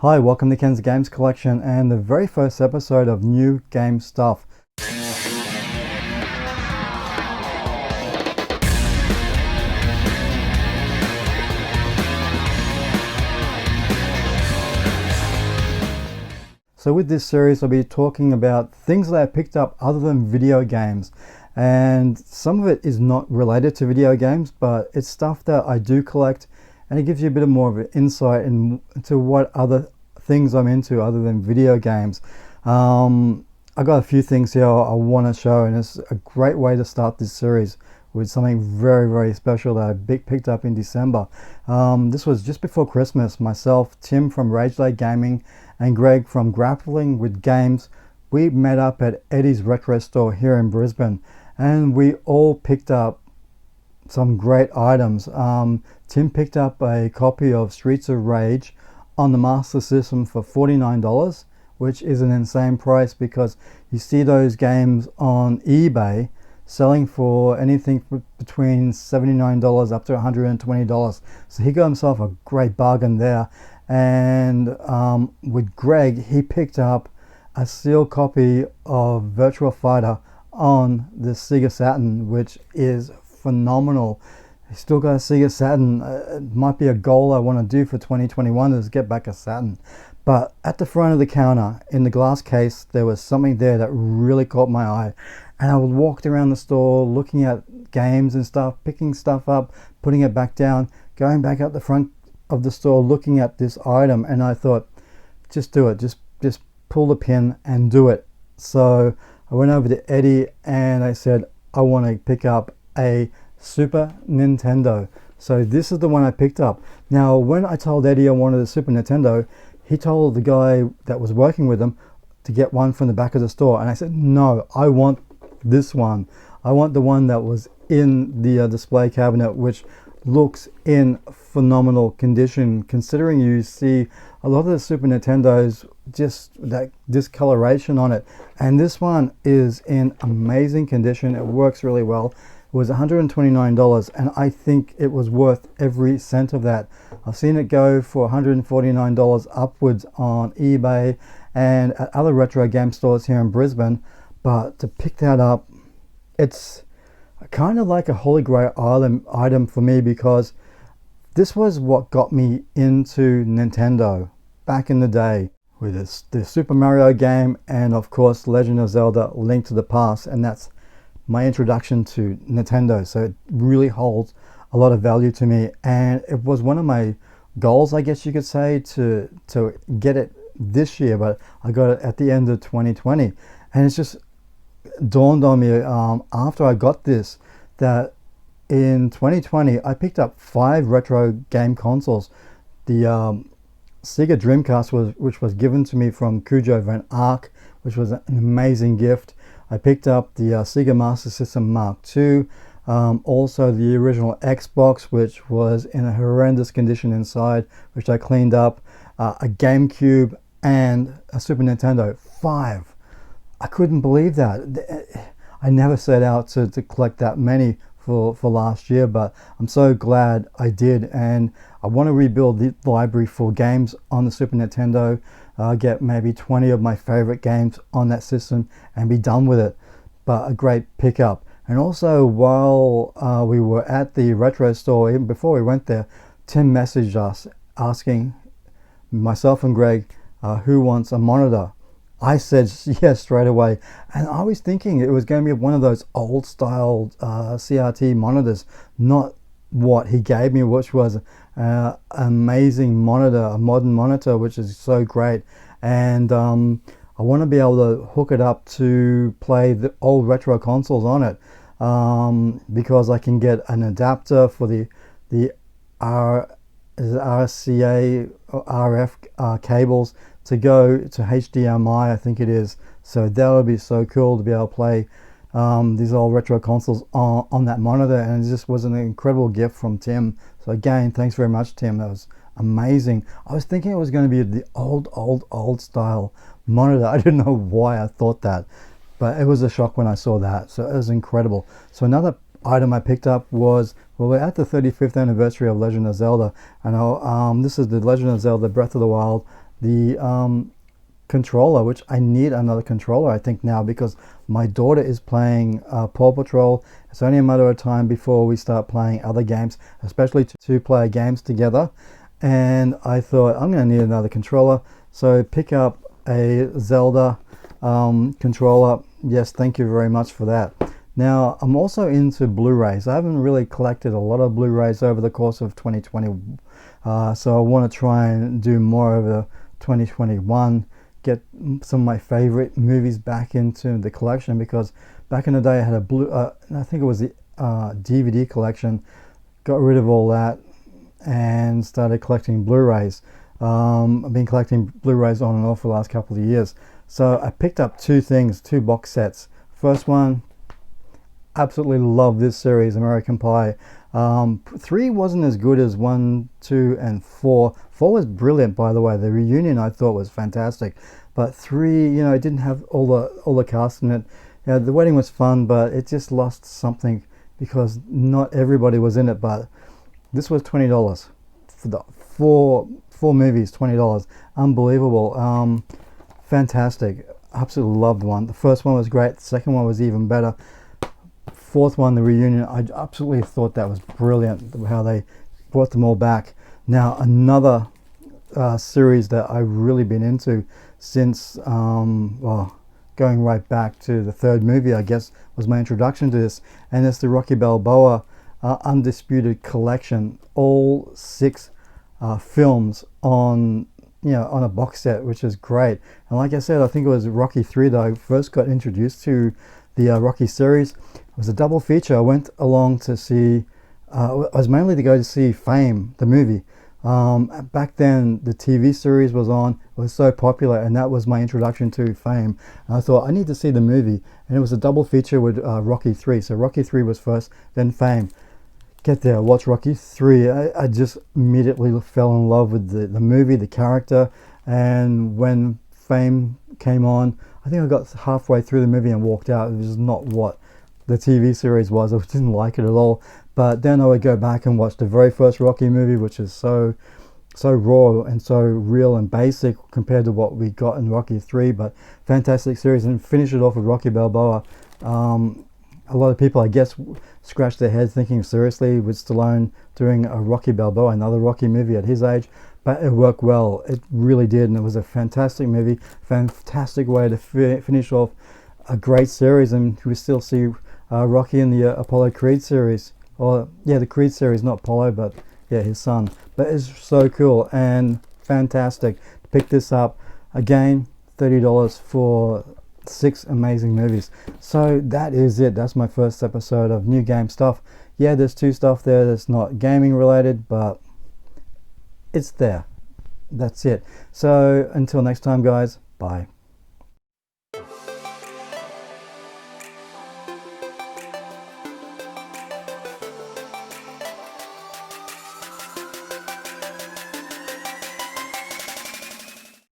Hi, welcome to Ken's Games Collection and the very first episode of New Game Stuff. So with this series, I'll be talking about things that I picked up other than video games. And some of it is not related to video games, but it's stuff that I do collect, and it gives you a bit more of an insight into what other things I'm into other than video games. I got a few things here I want to show, and it's a great way to start this series with something very, very special that I picked up in December. This was just before Christmas. Myself, Tim from Rage Day Gaming, and Greg from Grappling with Games, we met up at Eddie's Retro Store here in Brisbane, and we all picked up some great items. Tim picked up a copy of Streets of Rage on the Master System for $49, which is an insane price because you see those games on eBay selling for anything between $79 up to $120. So he got himself a great bargain there. And with Greg, he picked up a sealed copy of Virtua Fighter on the Sega Saturn, which is phenomenal. He's still got a Sega Saturn. It might be a goal I want to do for 2021 is get back a Saturn. But at the front of the counter, in the glass case, there was something there that really caught my eye. And I walked around the store looking at games and stuff, picking stuff up, putting it back down, going back out the front of the store looking at this item, and I thought, just do it, just pull the pin and do it. So I went over to Eddie and I said, I want to pick up a Super Nintendo. So this is the one I picked up. Now when I told Eddie I wanted a Super Nintendo, he told the guy that was working with him to get one from the back of the store, and I said, no, I want this one. I want the one that was in the display cabinet, which looks in phenomenal condition, considering you see a lot of the Super Nintendos just that discoloration on it, and this one is in amazing condition. It works really well. It was $129, and I think it was worth every cent of that. I've seen it go for $149 upwards on eBay and at other retro game stores here in Brisbane, but to pick that up, it's kind of like a holy grail item for me, because this was what got me into Nintendo back in the day with the Super Mario game and of course Legend of Zelda Link to the Past, and that's my introduction to Nintendo. So it really holds a lot of value to me, and it was one of my goals, I guess you could say, to get it this year, but I got it at the end of 2020, and it's just dawned on me after I got this that in 2020 I picked up 5 retro game consoles. The Sega Dreamcast which was given to me from Cujo Van Ark, which was an amazing gift. I picked up the Sega Master System Mark II, also the original Xbox, which was in a horrendous condition inside, which I cleaned up, a GameCube, and a Super Nintendo. 5. I couldn't believe that. I never set out to collect that many for last year, but I'm so glad I did, and I want to rebuild the library for games on the Super Nintendo, get maybe 20 of my favorite games on that system and be done with it. But a great pickup. And also, while we were at the retro store, even before we went there, Tim messaged us asking myself and Greg who wants a monitor. I said yes straight away, and I was thinking it was going to be one of those old style CRT monitors, not what he gave me, which was an amazing monitor, a modern monitor, which is so great. And I want to be able to hook it up to play the old retro consoles on it, because I can get an adapter for the RCA or RF cables to go to HDMI, I think it is. So that would be so cool to be able to play these old retro consoles on that monitor, and it just was an incredible gift from Tim. So again, thanks very much, Tim. That was amazing. I was thinking it was going to be the old style monitor. I didn't know why I thought that, but it was a shock when I saw that. So it was incredible. So another item I picked up was, well, we're at the 35th anniversary of Legend of Zelda, and this is the Legend of Zelda Breath of the Wild the controller, which I need another controller I think now, because my daughter is playing Paw Patrol. It's only a matter of time before we start playing other games, especially two-player games together, and I thought I'm going to need another controller, so pick up a Zelda controller. Yes, thank you very much for that. Now, I'm also into Blu-rays. I haven't really collected a lot of Blu-rays over the course of 2020, so I want to try and do more over 2021, get some of my favorite movies back into the collection, because back in the day I had I think it was the DVD collection, got rid of all that and started collecting Blu-rays. I've been collecting Blu-rays on and off for the last couple of years. So I picked up two box sets. First one, absolutely love this series, American Pie. 3 wasn't as good as 1, 2, and 4. 4 was brilliant, by the way. The reunion I thought was fantastic, but 3, you know, it didn't have all the cast in it. You know, the wedding was fun, but it just lost something because not everybody was in it. But this was $20 for the four movies. $20, unbelievable. Fantastic. Absolutely loved one. The first one was great. The second one was even better. Fourth one, the reunion, I absolutely thought that was brilliant, how they brought them all back. Now, another series that I've really been into since, well, going right back to the third movie, I guess, was my introduction to this, and it's the Rocky Balboa Undisputed collection. All 6 films on, you know, on a box set, which is great. And like I said, I think it was Rocky 3 that I first got introduced to the Rocky series. It was a double feature. I went along to see, I was mainly to go to see Fame, the movie. Back then the TV series was on, it was so popular, and that was my introduction to Fame. And I thought I need to see the movie, and it was a double feature with Rocky 3. So Rocky 3 was first, then Fame. Get there, watch Rocky 3. I just immediately fell in love with the movie, the character, and when Fame came on, I think I got halfway through the movie and walked out. It was not what the TV series was. I didn't like it at all. But then I would go back and watch the very first Rocky movie, which is so raw and so real and basic compared to what we got in Rocky 3. But fantastic series, and finish it off with Rocky Balboa. A lot of people, I guess, scratch their heads thinking, seriously, with Stallone doing a Rocky Balboa, another Rocky movie at his age? But it worked well. It really did, and it was a fantastic movie, fantastic way to finish off a great series. And we still see Rocky in the Apollo Creed series, or yeah, the Creed series, not Apollo, but yeah, his son. But it's so cool and fantastic to pick this up. Again, $30 for 6 amazing movies. So that is it. That's my first episode of New Game Stuff. Yeah, there's 2 stuff there that's not gaming related, but it's there. That's it. So until next time, guys, bye.